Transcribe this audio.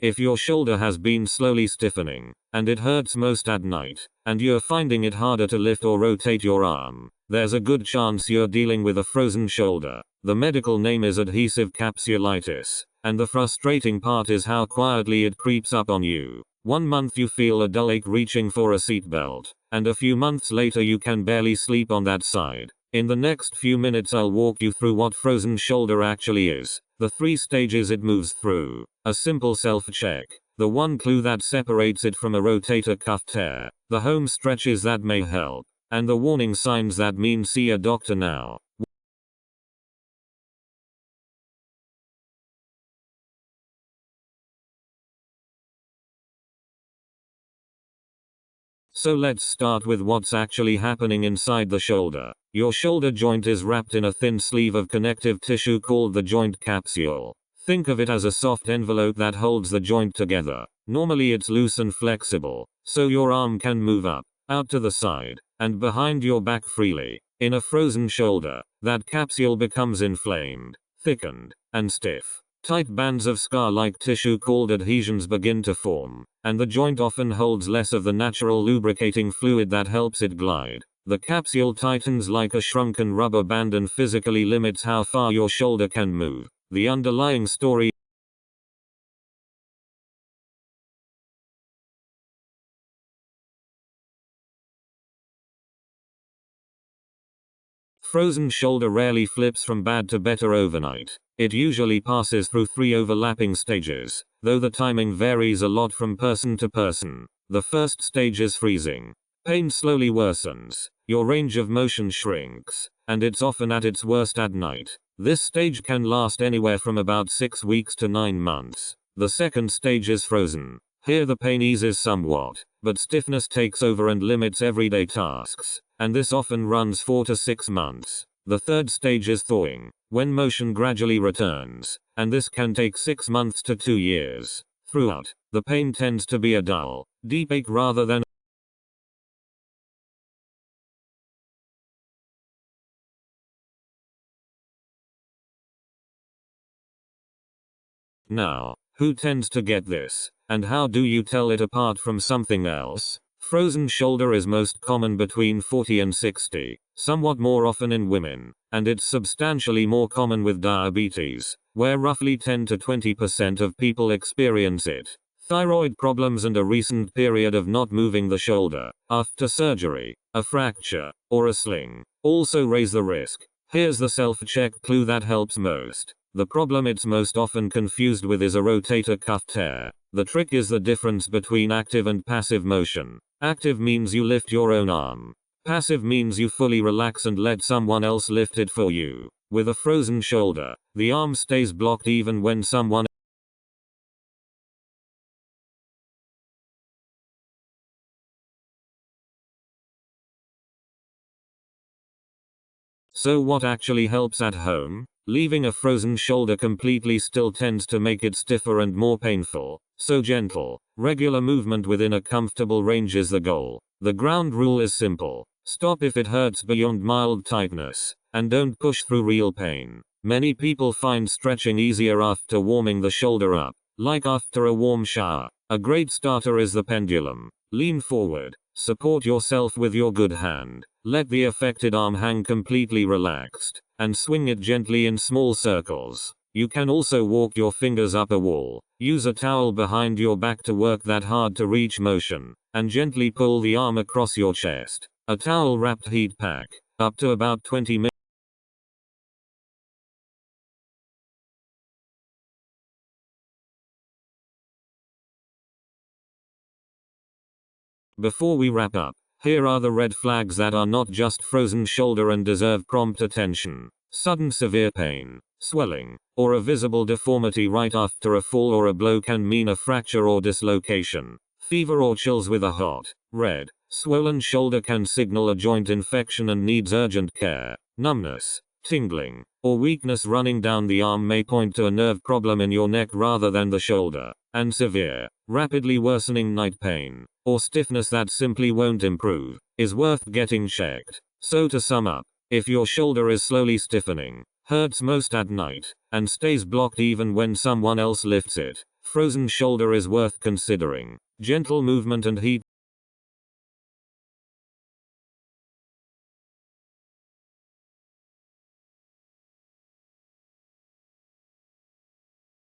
If your shoulder has been slowly stiffening, and it hurts most at night, and you're finding it harder to lift or rotate your arm, there's a good chance you're dealing with a frozen shoulder. The medical name is adhesive capsulitis, and the frustrating part is how quietly it creeps up on you. 1 month you feel a dull ache reaching for a seatbelt, and a few months later you can barely sleep on that side. In the next few minutes I'll walk you through what frozen shoulder actually is, the 3 stages it moves through, a simple self-check, the 1 clue that separates it from a rotator cuff tear, the home stretches that may help, and the warning signs that mean see a doctor now. So let's start with what's actually happening inside the shoulder. Your shoulder joint is wrapped in a thin sleeve of connective tissue called the joint capsule. Think of it as a soft envelope that holds the joint together. Normally it's loose and flexible, so your arm can move up, out to the side, and behind your back freely. In a frozen shoulder, that capsule becomes inflamed, thickened, and stiff. Tight bands of scar-like tissue called adhesions begin to form, and the joint often holds less of the natural lubricating fluid that helps it glide. The capsule tightens like a shrunken rubber band and physically limits how far your shoulder can move. The underlying story. Frozen shoulder rarely flips from bad to better overnight. It usually passes through 3 overlapping stages, though the timing varies a lot from person to person. The first stage is freezing. Pain slowly worsens, your range of motion shrinks, and it's often at its worst at night. This stage can last anywhere from about 6 weeks to 9 months. The second stage is frozen. Here the pain eases somewhat, but stiffness takes over and limits everyday tasks, and this often runs 4 to 6 months. The third stage is thawing, when motion gradually returns, and this can take 6 months to 2 years. Throughout, the pain tends to be a dull, deep ache rather than Now, who tends to get this, and how do you tell it apart from something else? Frozen shoulder is most common between 40 and 60, somewhat more often in women, and it's substantially more common with diabetes, where roughly 10 to 20% of people experience it. Thyroid problems and a recent period of not moving the shoulder, after surgery, a fracture, or a sling, also raise the risk. Here's the self-check clue that helps most. The problem it's most often confused with is a rotator cuff tear. The trick is the difference between active and passive motion. Active means you lift your own arm. Passive means you fully relax and let someone else lift it for you. With a frozen shoulder, the arm stays blocked even when someone So what actually helps at home? Leaving a frozen shoulder completely still tends to make it stiffer and more painful, so gentle, regular movement within a comfortable range is the goal. The ground rule is simple. Stop if it hurts beyond mild tightness, and don't push through real pain. Many people find stretching easier after warming the shoulder up, like after a warm shower. A great starter is the pendulum. Lean forward, support yourself with your good hand, let the affected arm hang completely relaxed, and swing it gently in small circles. You can also walk your fingers up a wall, use a towel behind your back to work that hard to reach motion, and gently pull the arm across your chest. A towel wrapped heat pack, up to about 20 minutes. Before we wrap up, here are the red flags that are not just frozen shoulder and deserve prompt attention. Sudden severe pain, swelling, or a visible deformity right after a fall or a blow can mean a fracture or dislocation. Fever or chills with a hot, red, swollen shoulder can signal a joint infection and needs urgent care. Numbness, tingling, or weakness running down the arm may point to a nerve problem in your neck rather than the shoulder. And severe, rapidly worsening night pain, or stiffness that simply won't improve, is worth getting checked. So to sum up, if your shoulder is slowly stiffening, hurts most at night, and stays blocked even when someone else lifts it, Frozen shoulder is worth considering. Gentle movement and heat